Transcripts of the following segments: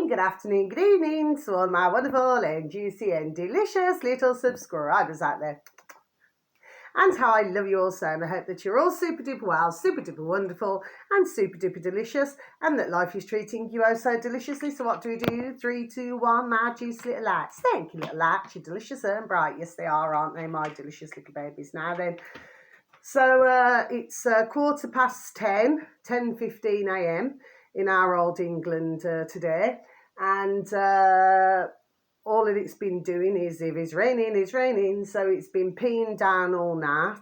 good afternoon, good evening to all my wonderful and juicy and delicious little subscribers out there. And how I love you all so, and I hope that you're all super duper well, super duper wonderful, and super duper delicious, and that life is treating you oh so deliciously. So what do we do? 3, 2, 1, my juicy little lights. Thank you, little lights. You're delicious and bright. Yes, they are, aren't they, my delicious little babies? Now then. So it's 10:15, 10:15 a.m. in our old England today, and all that it's been doing is, if it's raining, so it's been peeing down all night.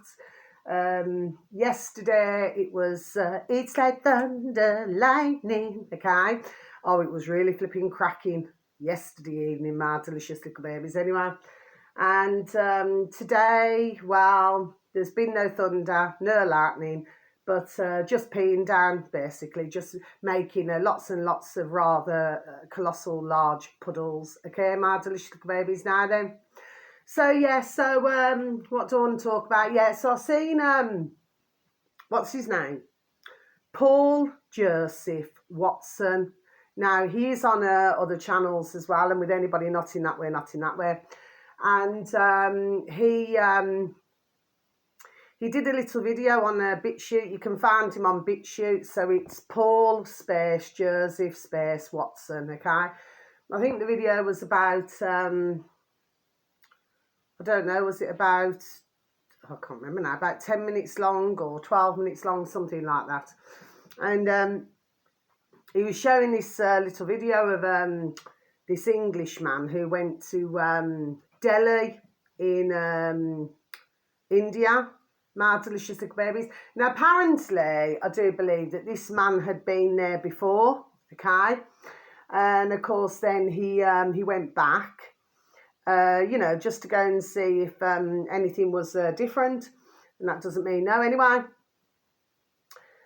Yesterday it was, it's like thunder, lightning, okay? Oh, it was really flipping cracking yesterday evening, my delicious little babies, anyway. And today, well, there's been no thunder, no lightning, but just peeing down, basically, just making lots and lots of rather colossal large puddles. Okay, my delicious little babies now then. So, yeah, what do I want to talk about? Yeah, so I've seen, what's his name? Paul Joseph Watson. Now, he's on other channels as well, and with anybody not in that way, not in that way. And he did a little video on BitChute. You can find him on BitChute. So it's Paul space Joseph space Watson, okay? I think the video was about, I don't know, was it about, I can't remember now, about 10 minutes long or 12 minutes long, something like that. And he was showing this little video of this Englishman who went to Delhi in India, my delicious little babies. Now, apparently, I do believe that this man had been there before, okay? And, of course, then he went back, you know, just to go and see if anything was different. And that doesn't mean no, anyway.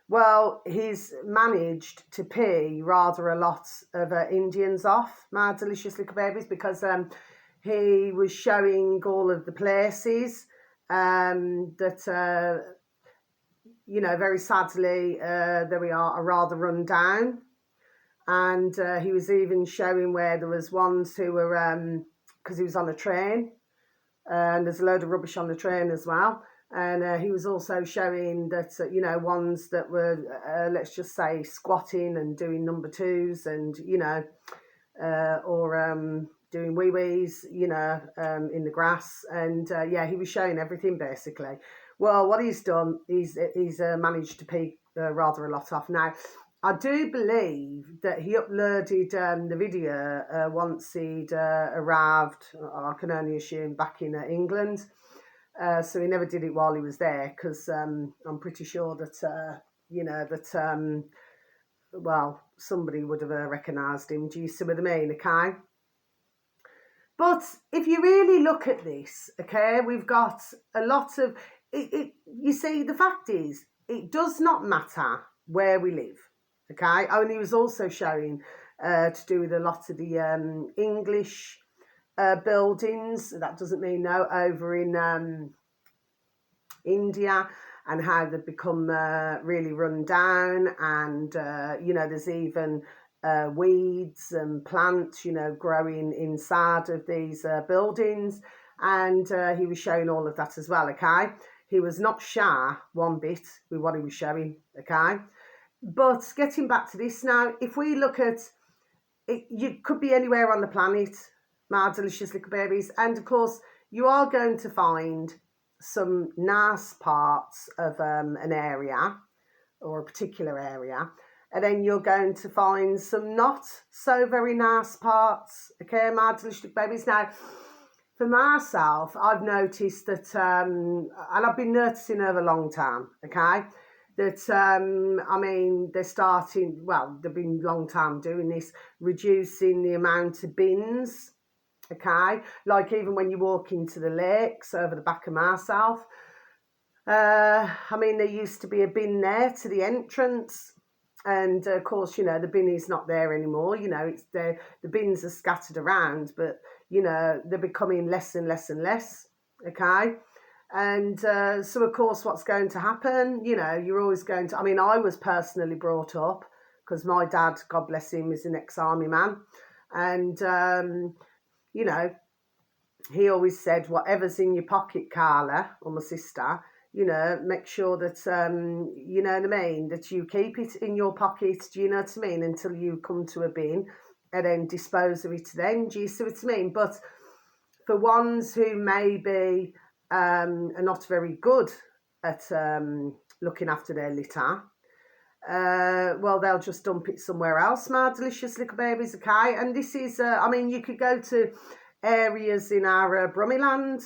Well, he's managed to pee rather a lot of Indians off, my delicious little babies, because he was showing all of the places that, you know, very sadly, there we are rather run down. And he was even showing where there was ones who were, because he was on a train, and there's a load of rubbish on the train as well. And he was also showing that, you know, ones that were, let's just say, squatting and doing number twos and, you know, or doing wee-wees, you know, in the grass. And, yeah, he was showing everything, basically. Well, what he's done, he's managed to pee rather a lot off. Now, I do believe that he uploaded the video once he'd arrived, I can only assume, back in England. So he never did it while he was there, because I'm pretty sure that, you know, that, well, somebody would have recognised him. Do you see what I mean, okay? But if you really look at this, okay, we've got a lot of, you see, the fact is, it does not matter where we live, okay? Oh, and he was also showing to do with a lot of the English buildings, that doesn't mean no, over in India, and how they've become really run down, and you know, there's even weeds and plants, you know, growing inside of these buildings, and he was showing all of that as well, okay? He was not shy one bit with what he was showing, okay? But getting back to this now, if we look at it, you could be anywhere on the planet, my delicious little babies, and of course you are going to find some nice parts of an area or a particular area, and then you're going to find some not so very nice parts, okay, my delicious little babies. Now, for myself, I've noticed that, and I've been noticing over a long time, okay, that, I mean, they're starting, well, they've been a long time doing this, reducing the amount of bins, okay? Like even when you walk into the lakes over the back of myself, I mean, there used to be a bin there to the entrance. And, of course, you know, the bin is not there anymore. You know, it's the bins are scattered around, but, you know, they're becoming less and less and less, okay? And so, of course, what's going to happen? You know, you're always going to, I mean, I was personally brought up because my dad, God bless him, is an ex-army man. And, you know, he always said, whatever's in your pocket, Carla, or my sister, you know, make sure that, you know what I mean, that you keep it in your pocket, do you know what I mean, until you come to a bin and then dispose of it then, do you see what I mean? But for ones who maybe are not very good at looking after their litter, well, they'll just dump it somewhere else, my delicious little babies, okay? And this is, I mean, you could go to areas in our Brummyland,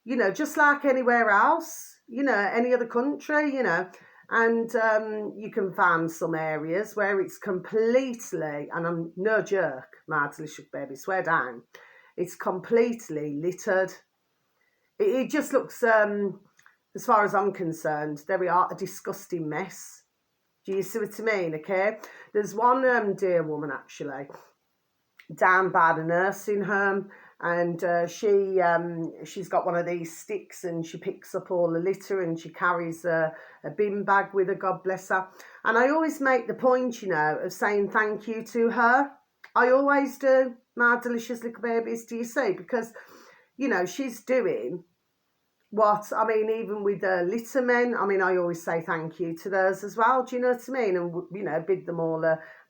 you know, just like anywhere else, you know, any other country, you know, and you can find some areas where it's completely, and I'm no jerk, my delicious baby, swear down, it's completely littered. It just looks, as far as I'm concerned, there we are, a disgusting mess. Do you see what I mean? Okay, there's one dear woman actually down by the nursing home, and she's got one of these sticks, and she picks up all the litter, and she carries a bin bag with her, God bless her. And I always make the point, you know, of saying thank you to her. I always do, my delicious little babies, do you see? Because, you know, she's doing what, I mean, even with the litter men, I mean, I always say thank you to those as well, do you know what I mean? And, you know, bid them all,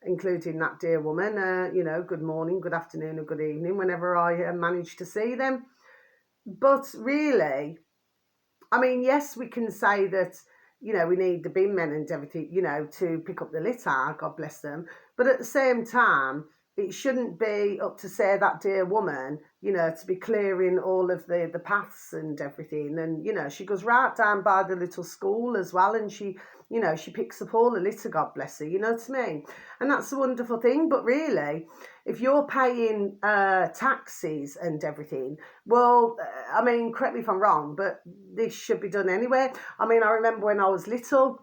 including that dear woman, you know, good morning, good afternoon, or good evening, whenever I manage to see them. But really, I mean, yes, we can say that, you know, we need the bin men and everything, you know, to pick up the litter, God bless them. But at the same time, it shouldn't be up to, say, that dear woman, you know, to be clearing all of the paths and everything. And, you know, she goes right down by the little school as well, and she, you know, she picks up all the litter, God bless her, you know what I mean? And that's a wonderful thing. But really, if you're paying taxes and everything, well, I mean, correct me if I'm wrong, but this should be done anyway. I mean, I remember when I was little,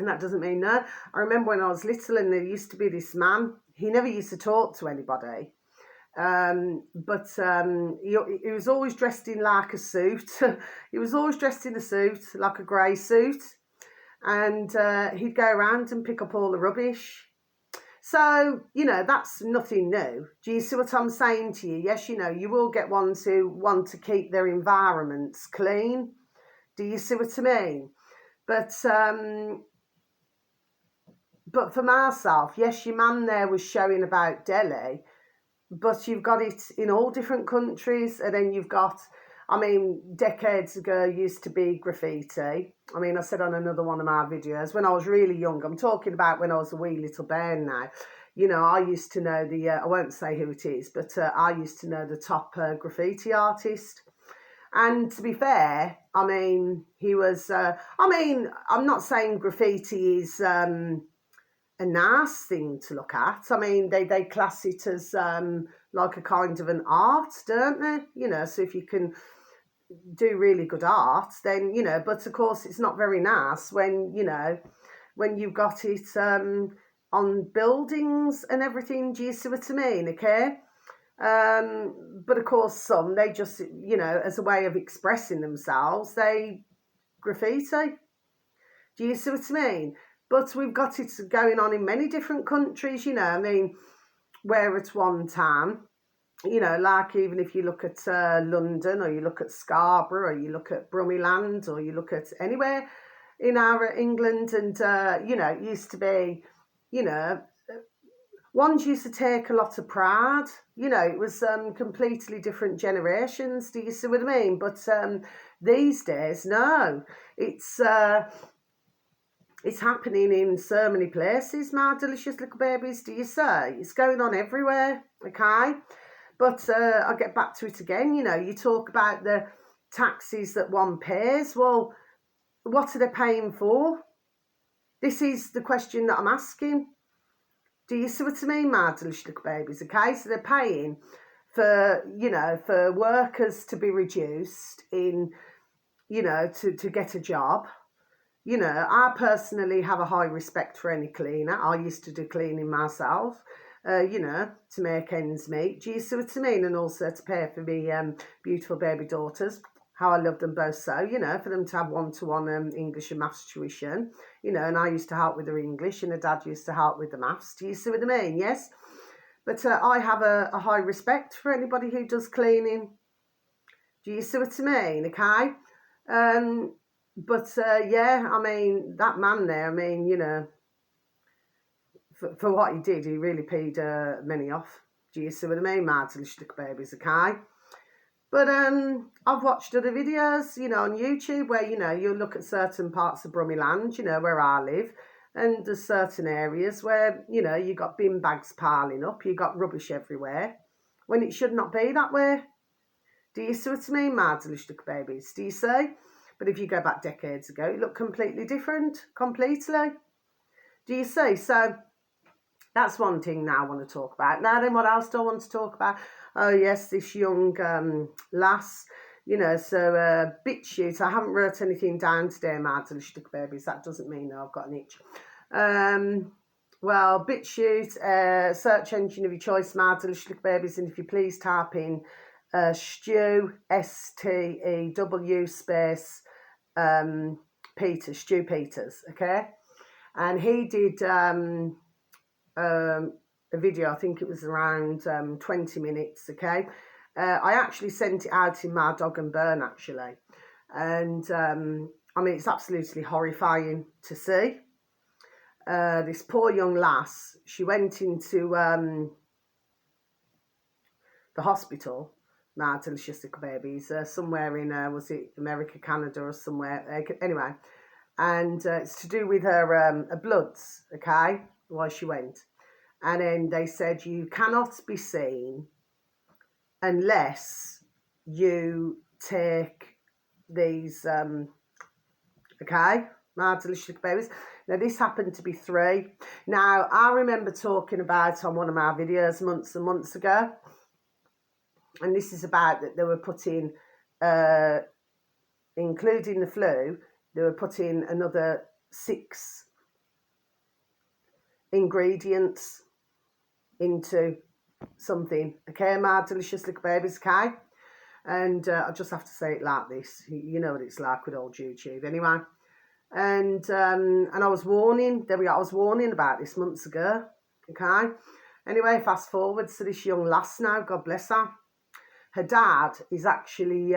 and that doesn't mean no, I remember when I was little and there used to be this man. He never used to talk to anybody, but he was always dressed in like a suit. He was always dressed in a suit, like a grey suit, and he'd go around and pick up all the rubbish. So, you know, that's nothing new. Do you see what I'm saying to you? Yes, you know, you will get ones who want to keep their environments clean. Do you see what I mean? But for myself, yes, your man there was showing about Delhi, but you've got it in all different countries, and then you've got, I mean, decades ago used to be graffiti. I mean, I said on another one of my videos, when I was really young, I'm talking about when I was a wee little bairn now, you know, I used to know I won't say who it is, but I used to know the top graffiti artist. And to be fair, I mean, he was, I mean, I'm not saying graffiti is a nice thing to look at. I mean, they class it as like a kind of an art, don't they? You know, so if you can do really good art, then, you know, but of course it's not very nice when, you know, when you've got it on buildings and everything. Do you see what I mean? Okay. But of course some, they just, you know, as a way of expressing themselves, they graffiti. Do you see what I mean? But we've got it going on in many different countries, you know. I mean, where at one time, you know, like even if you look at London, or you look at Scarborough, or you look at Brummyland, or you look at anywhere in our England, and, you know, it used to be, you know, ones used to take a lot of pride. You know, it was completely different generations. Do you see what I mean? But these days, no. It's happening in so many places, my delicious little babies, do you say? It's going on everywhere, okay? But I'll get back to it again. You know, you talk about the taxes that one pays. Well, what are they paying for? This is the question that I'm asking. Do you see what I mean, my delicious little babies, okay? So they're paying for, you know, for workers to be reduced in, you know, to get a job. You know, I personally have a high respect for any cleaner. I used to do cleaning myself, you know, to make ends meet. Do you see what I mean? And also to pay for me beautiful baby daughters. how I love them both so, you know, for them to have one-to-one English and maths tuition, you know, and I used to help with her English and her dad used to help with the maths. Do you see what I mean? Yes? But I have a high respect for anybody who does cleaning. Do you see what I mean? Okay? But yeah, I mean, that man there, I mean, you know, for what he did, he really peed many off. Do you see what I mean? Mad little babies, okay? But I've watched other videos, you know, on YouTube where, you know, you look at certain parts of Brummie Land, you know, where I live, and there's certain areas where, you know, you got bin bags piling up, you got rubbish everywhere, when it should not be that way. Do you see what I mean, mad little babies? Do you see? But if you go back decades ago, it looked completely different, completely. Do you see? So that's one thing now I want to talk about. Now then, what else do I want to talk about? Oh yes, this young lass, you know, so BitChute. I haven't wrote anything down today, mad little babies. That doesn't mean I've got an itch. Well, BitChute, search engine of your choice, mad little babies, and if you please type in Stew, STEW space Peters, Stu Peters, okay? And he did a video, I think it was around 20 minutes, okay? I actually sent it out in my Dog and Burn, actually. And, I mean, it's absolutely horrifying to see. This poor young lass, she went into the hospital, my delicious little babies, somewhere in, was it America, Canada or somewhere? Anyway, and it's to do with her bloods, okay, why she went. And then they said, you cannot be seen unless you take these, okay, my delicious babies. Now, this happened to be 3. Now, I remember talking about on one of my videos months and months ago, and this is about that they were putting, including the flu, they were putting another 6 ingredients into something, okay, my delicious little babies, okay? And I just have to say it like this. You know what it's like with old YouTube, anyway. And I was warning. There we are. I was warning about this months ago, okay? Anyway, fast forward to this young lass now. God bless her. Her dad is actually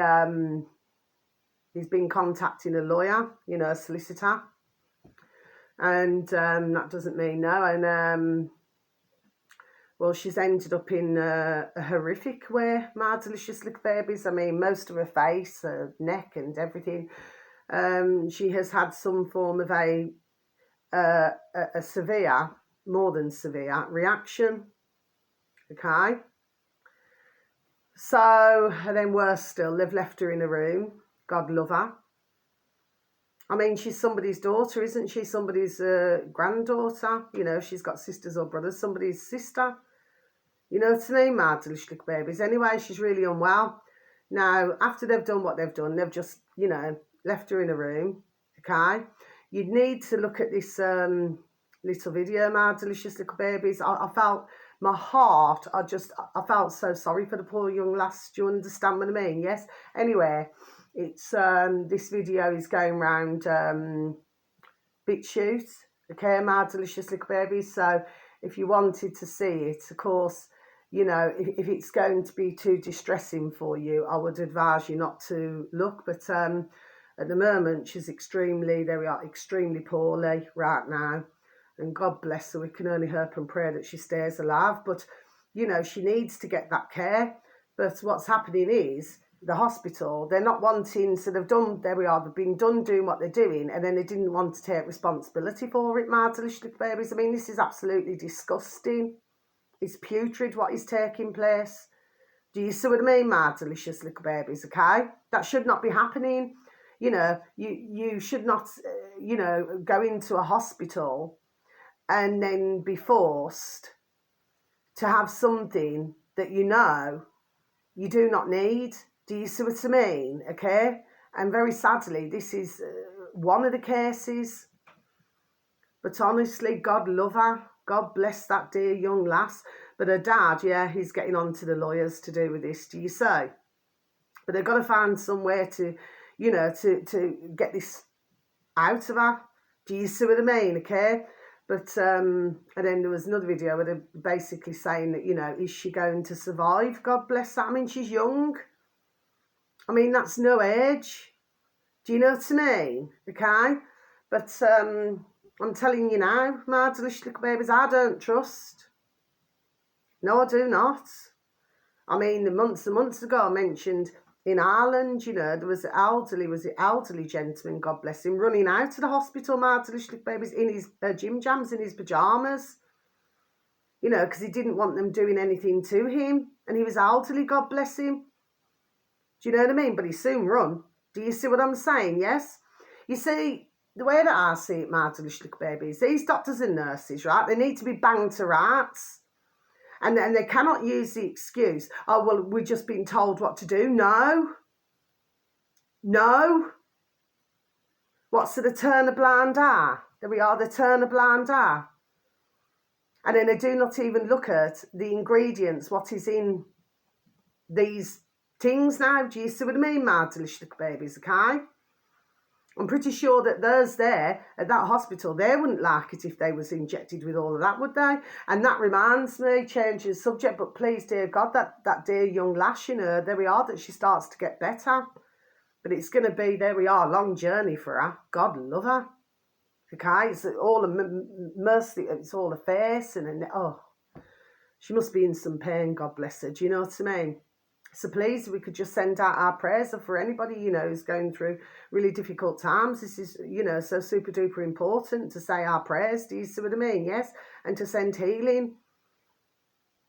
he's been contacting a lawyer, you know, a solicitor, and that doesn't mean no. And well, she's ended up in a horrific way, my delicious little babies. I mean, most of her face, her neck and everything. She has had some form of a severe, more than severe, reaction. Okay? So, and then worse still, they've left her in a room. God love her. I mean, she's somebody's daughter, isn't she? Somebody's granddaughter. You know, she's got sisters or brothers, somebody's sister. You know what I mean, my delicious little babies. Anyway, she's really unwell. Now, after they've done what they've done, they've just, you know, left her in a room, okay? You'd need to look at this little video, my delicious little babies. I felt, my heart, I felt so sorry for the poor young lass. Do you understand what I mean? Yes? Anyway, it's, this video is going around BitChute, okay, my delicious little babies. So, if you wanted to see it, of course, you know, if it's going to be too distressing for you, I would advise you not to look. But at the moment, she's extremely poorly right now. And God bless her, we can only hope and pray that she stays alive. But, you know, she needs to get that care. But what's happening is, the hospital, they're not wanting, so they've been done doing what they're doing, and then they didn't want to take responsibility for it, my delicious little babies. I mean, this is absolutely disgusting. It's putrid what is taking place. Do you see what I mean, my delicious little babies, okay? That should not be happening. You know, you should not, you know, go into a hospital and then be forced to have something that you know you do not need. Do you see what I mean? Okay? And very sadly, this is one of the cases. But honestly, God love her. God bless that dear young lass. But her dad, yeah, he's getting on to the lawyers to do with this. Do you say? But they've got to find somewhere to, you know, to get this out of her. Do you see what I mean? Okay. But and then there was another video where they're basically saying that, you know, is she going to survive? God bless her. I mean, she's young. I mean, that's no age. Do you know what I mean? Okay. But I'm telling you now, my delicious little babies, I don't trust. No, I do not. I mean, months ago, I mentioned in Ireland, you know, there was the elderly gentleman, God bless him, running out of the hospital, my delicious little babies, in his gym jams, in his pyjamas, you know, because he didn't want them doing anything to him. And he was elderly, God bless him. Do you know what I mean? But he soon run. Do you see what I'm saying? Yes? You see, the way that I see it, my delicious little babies, these doctors and nurses, right, they need to be banged to rights. And they cannot use the excuse, oh, well, we're just being told what to do. No. No. What's the turn a blind eye? There we are, the turn a blind eye. And then they do not even look at the ingredients, what is in these things now. Do you see what I mean, my delicious little babies, okay? I'm pretty sure that those there at that hospital, they wouldn't like it if they was injected with all of that, would they? And that reminds me, changing the subject, but please, dear God, that dear young lass, you know, there we are, that she starts to get better. But it's going to be, there we are, a long journey for her. God love her. Okay, it's all a mercy, it's all a face, and oh, she must be in some pain, God bless her. Do you know what I mean? So please, we could just send out our prayers for anybody, you know, who's going through really difficult times. This is, you know, so super duper important to say our prayers. Do you see what I mean? Yes. And to send healing,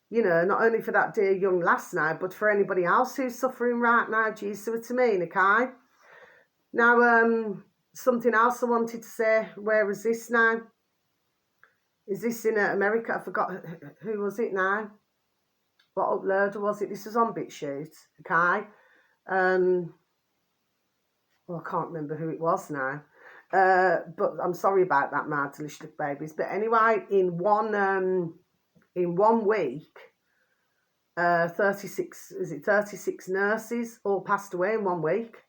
you know, not only for that dear young lass now, but for anybody else who's suffering right now. Do you see what I mean? Okay. Now, something else I wanted to say. Where is this now? Is this in America? I forgot. Who was it now? What uploader was it? This was on BitChute, okay? Well, I can't remember who it was now. But I'm sorry about that, my delicious little babies. But anyway, in one week, 36 nurses all passed away in 1 week.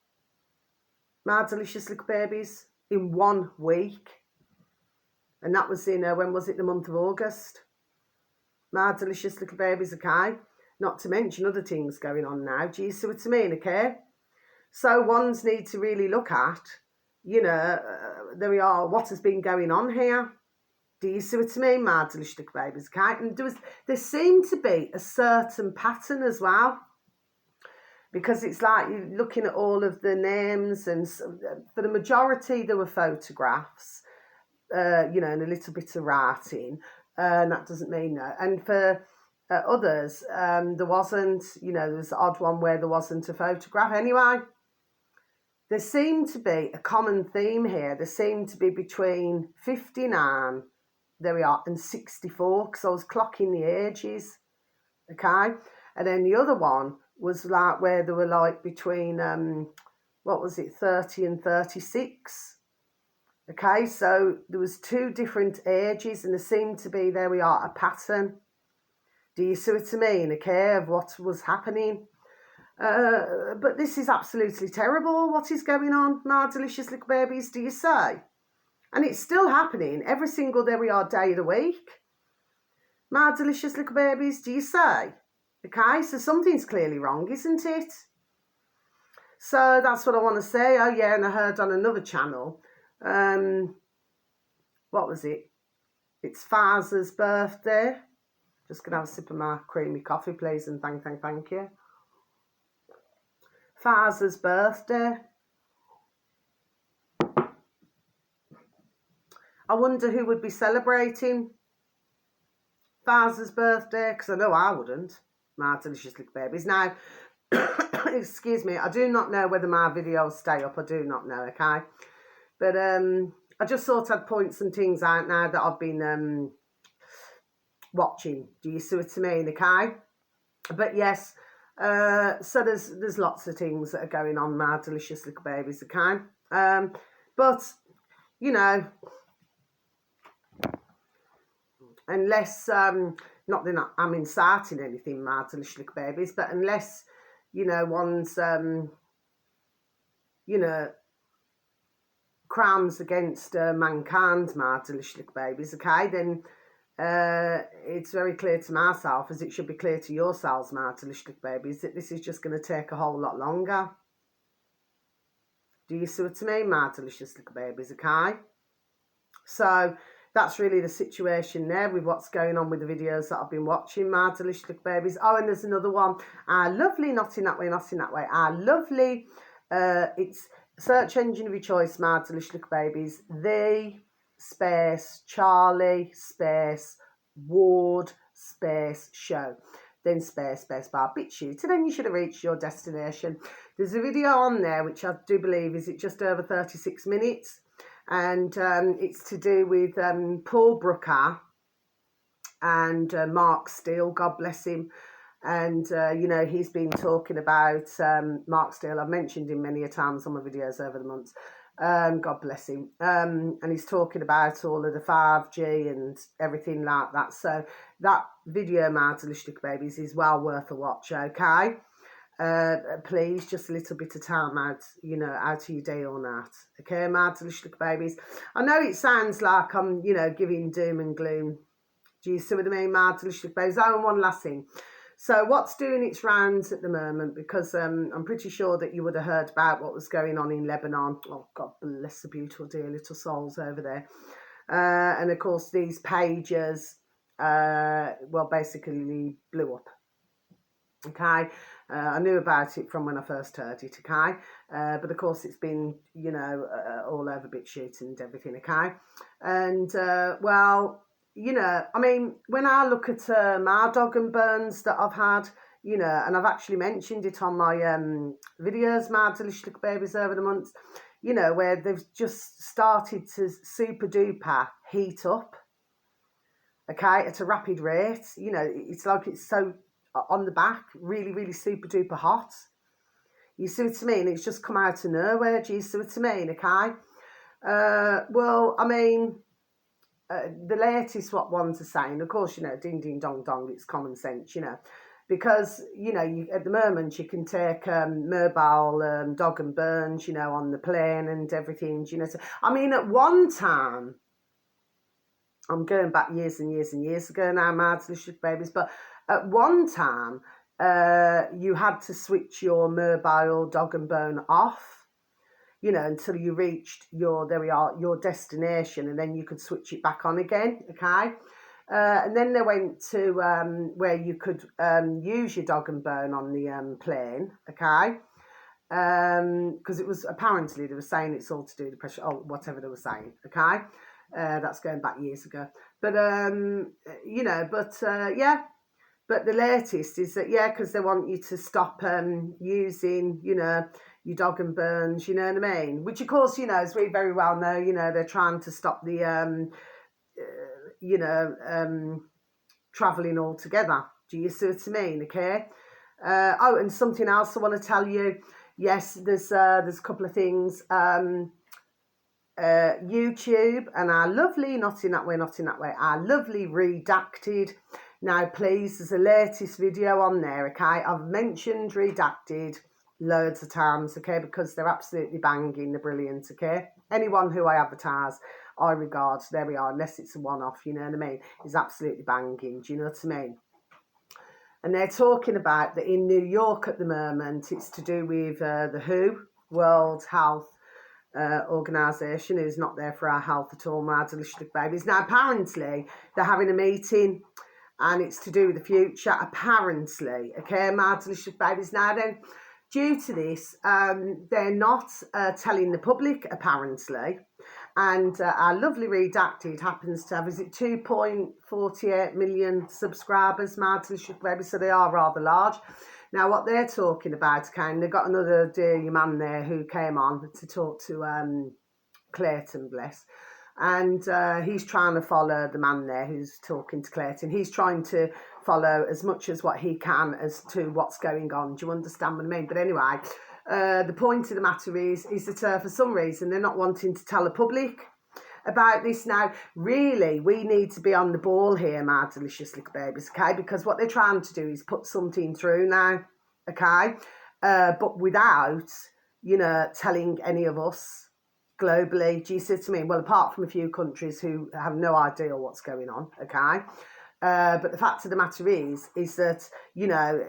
My delicious little babies, in 1 week. And that was in, when was it? The month of August. My delicious little babies, okay? Not to mention other things going on now. Do you see what I mean, okay? So ones need to really look at, you know, there we are, what has been going on here. Do you see what I mean, my delicious little babies, okay? And there seemed to be a certain pattern as well. Because it's like you're looking at all of the names, and for the majority there were photographs, you know, and a little bit of writing. And that doesn't mean no. And for others, there wasn't, you know, there was the odd one where there wasn't a photograph. Anyway, there seemed to be a common theme here. There seemed to be between 59, there we are, and 64, because I was clocking the ages, okay? And then the other one was like where they were like between, what was it, 30 and 36. Okay, so there was 2 different ages, and there seemed to be, there we are, a pattern. Do you see what I mean, okay, of what was happening? But this is absolutely terrible, what is going on, my delicious little babies, do you say? And it's still happening every single, there we are, day of the week. My delicious little babies, do you say? Okay, so something's clearly wrong, isn't it? So that's what I want to say. Oh yeah, and I heard on another channel, what was it? It's Faza's birthday. Just gonna have a sip of my creamy coffee, please, and thank you. Faza's birthday. I wonder who would be celebrating Faza's birthday, because I know I wouldn't. My delicious little babies. Now, excuse me, I do not know whether my videos stay up. I do not know, okay? But I just thought I'd point some things out now that I've been watching. Do you see what I mean, okay? But yes, so there's lots of things that are going on, my delicious little babies, okay? But, you know, unless, not that I'm inciting anything, my delicious little babies, but unless you know, one's, you know, crimes against mankind, my delicious little babies, okay, then it's very clear to myself, as it should be clear to yourselves, my delicious little babies, that this is just going to take a whole lot longer. Do you see what I mean, my delicious little babies, okay? So that's really the situation there with what's going on with the videos that I've been watching, my delicious little babies. Oh, and there's another one. Our lovely, not in that way, not in that way. Our lovely, it's search engine of your choice, my delicious little babies. The space Charlie space Ward space show. Then space bar BitChute, and then you should have reached your destination. There's a video on there which I do believe is it just over 36 minutes, and it's to do with Paul Brooker and Mark Steele, God bless him. And you know, he's been talking about Mark Steele. I've mentioned him many a times on my videos over the months. God bless him. And he's talking about all of the 5G and everything like that. So that video, my delicious babies, is well worth a watch, okay? Please, just a little bit of time out, you know, out of your day or night, okay, my delicious babies? I know it sounds like I'm, you know, giving doom and gloom. Do you see what I mean, my delicious babies? Oh, and one last thing. So what's doing its rounds at the moment, because I'm pretty sure that you would have heard about what was going on in Lebanon. Oh, God bless the beautiful dear little souls over there. And of course, these pages, well, basically blew up. Okay, I knew about it from when I first heard it, okay, but of course it's been, you know, all over BitChute and everything, okay, and well, you know, I mean, when I look at my dog and burns that I've had, you know, and I've actually mentioned it on my videos, my delicious little babies, over the months, you know, where they've just started to super duper heat up, okay, at a rapid rate. You know, it's like it's so on the back, really, really super duper hot. You see what I mean? It's just come out of nowhere. Do you see what I mean? Okay. Well, I mean, the latest what ones are saying, of course, you know, ding ding dong dong, it's common sense, you know, because, you know, at the moment you can take mobile dog and burns, you know, on the plane and everything, you know. So, I mean, at one time, I'm going back years and years and years ago now, my delicious babies, but at one time, you had to switch your mobile dog and bone off, you know, until you reached your, there we are, your destination, and then you could switch it back on again, okay? And then they went to where you could use your dog and bone on the plane, okay? Because it was, apparently, they were saying it's all to do with the pressure, oh, whatever they were saying, okay? That's going back years ago. But, you know, but, yeah. But the latest is that, yeah, because they want you to stop using, you know, your dog and burns, you know what I mean? Which, of course, you know, as we very well know, you know, they're trying to stop the, you know, travelling altogether. Do you see what I mean, okay? Oh, and something else I want to tell you. Yes, there's a couple of things. YouTube and our lovely, not in that way, our lovely Redacted. Now, please, there's a latest video on there, okay? I've mentioned Redacted loads of times, okay, because they're absolutely banging, they're brilliant, okay? Anyone who I advertise, I regard, there we are, unless it's a one-off, you know what I mean, is absolutely banging, do you know what I mean? And they're talking about that in New York at the moment, it's to do with the WHO, World Health organisation, who's not there for our health at all, my delicious babies. Now, apparently, they're having a meeting, and it's to do with the future, apparently, okay, my delicious babies. Now then, due to this, they're not telling the public, apparently, and our lovely Redacted happens to have, is it 2.48 million subscribers, my delicious babies, so they are rather large. Now, what they're talking about, okay, and they've got another dear man there who came on to talk to Clayton, bless, and he's trying to follow the man there who's talking to Clayton. He's trying to follow as much as what he can as to what's going on. Do you understand what I mean? But anyway, the point of the matter is that for some reason they're not wanting to tell the public about this. Now, really, we need to be on the ball here, my delicious little babies, okay? Because what they're trying to do is put something through now, okay? but without, you know, telling any of us globally. Do you see what I mean? Well, apart from a few countries who have no idea what's going on, okay? But the fact of the matter is that, you know,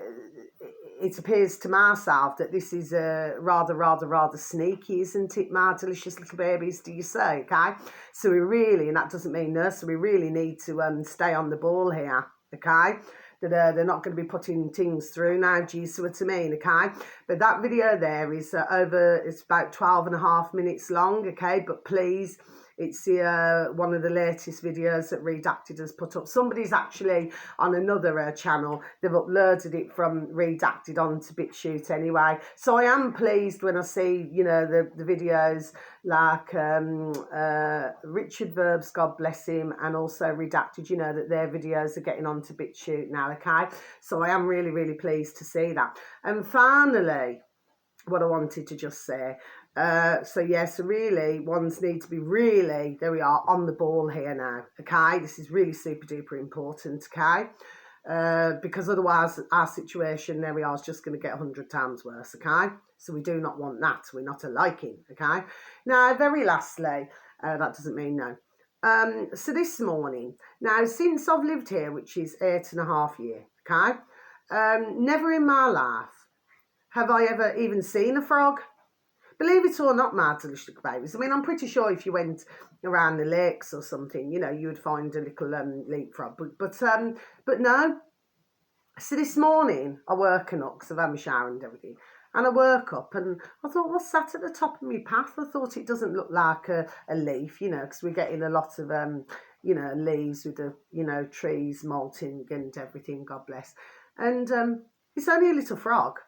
it appears to myself that this is rather sneaky, isn't it, my delicious little babies, do you say, okay? So we really, and that doesn't mean no, so we really need to stay on the ball here, okay? That they're not going to be putting things through now, do you see what I mean, okay? But that video there is it's about 12.5 minutes long, okay? But please, it's one of the latest videos that Redacted has put up. Somebody's actually on another channel. They've uploaded it from Redacted onto BitChute anyway. So I am pleased when I see, you know, the videos like Richard Verbs, God bless him, and also Redacted, you know, that their videos are getting onto BitChute now, okay? So I am really, really pleased to see that. And finally, what I wanted to just say, so yes, really, ones need to be really, there we are, on the ball here now, okay? This is really super duper important, okay? Because otherwise our situation, there we are, is just going to get 100 times worse, okay? So we do not want that. We're not a liking, okay? Now, very lastly, that doesn't mean no. So this morning, now since I've lived here, which is 8.5 years, okay? Never in my life have I ever even seen a frog. Believe it or not, my delicious little babies. I mean, I'm pretty sure if you went around the lakes or something, you know, you would find a little leapfrog. But no. So this morning, I woken up because I've had my shower and everything. And I woke up and I thought, what's that at the top of my path? I thought it doesn't look like a leaf, you know, because we're getting a lot of, you know, leaves with the, you know, trees molting and everything, God bless. And it's only a little frog.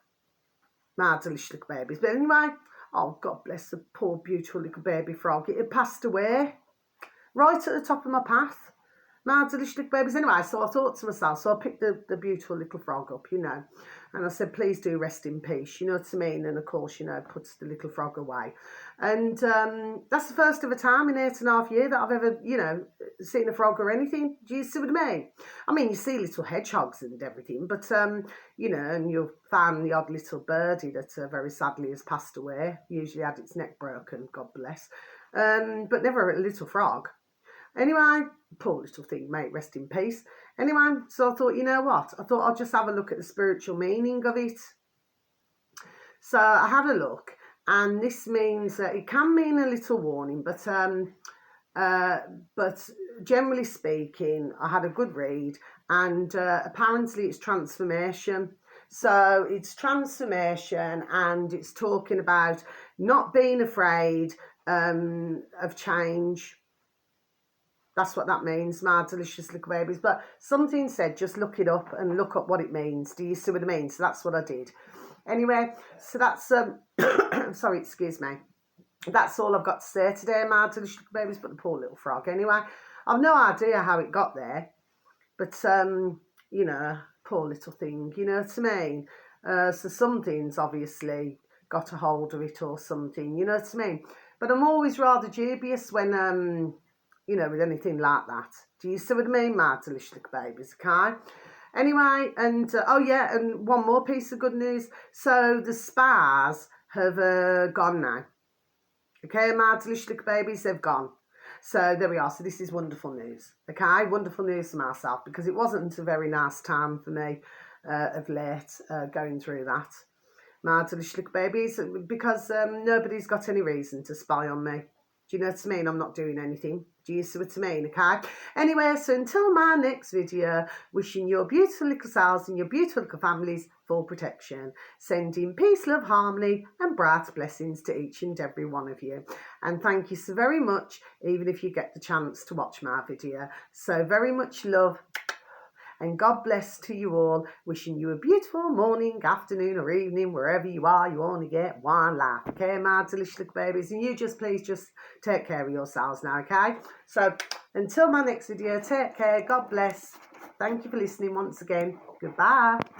My delicious little babies. But anyway, oh, God bless the poor, beautiful little baby frog. It had passed away right at the top of my path. My delicious little babies. Anyway, so I thought to myself, so I picked the beautiful little frog up, you know, and I said, please do rest in peace, you know what I mean? And of course, you know, puts the little frog away. And that's the first of a time in 8.5 years that I've ever, you know, seen a frog or anything. Do you see what I mean? I mean, you see little hedgehogs and everything, but, you know, and you'll find the odd little birdie that very sadly has passed away. Usually had its neck broken, God bless. But never a little frog. Anyway, poor little thing, mate, rest in peace. Anyway, so I thought, you know what? I thought I'll just have a look at the spiritual meaning of it. So I had a look, and this means that it can mean a little warning, but generally speaking, I had a good read, and apparently it's transformation. So it's transformation, and it's talking about not being afraid of change. That's what that means, my delicious little babies. But something said, just look it up and look up what it means. Do you see what I mean? So that's what I did. Anyway, so that's, sorry, excuse me. That's all I've got to say today, my delicious little babies, but the poor little frog. Anyway, I've no idea how it got there. But, you know, poor little thing, you know what I mean? So something's obviously got a hold of it or something, you know what I mean? But I'm always rather dubious when, you know, with anything like that. Do you see what I mean, my delicious little babies, okay? Anyway, and, oh yeah, and one more piece of good news. So the spas have gone now. Okay, my delicious little babies, they've gone. So there we are. So this is wonderful news, okay? Wonderful news for myself, because it wasn't a very nice time for me of late going through that. My delicious little babies, because nobody's got any reason to spy on me. Do you know what I mean? I'm not doing anything. Do you see what I mean? Okay. Anyway, so until my next video, wishing your beautiful little selves and your beautiful little families full protection. Sending peace, love, harmony and bright blessings to each and every one of you. And thank you so very much, even if you get the chance to watch my video. So very much love. And God bless to you all. Wishing you a beautiful morning, afternoon or evening, wherever you are. You only get one life. Okay, my delicious little babies. And you just please just take care of yourselves now, okay? So until my next video, take care. God bless. Thank you for listening once again. Goodbye.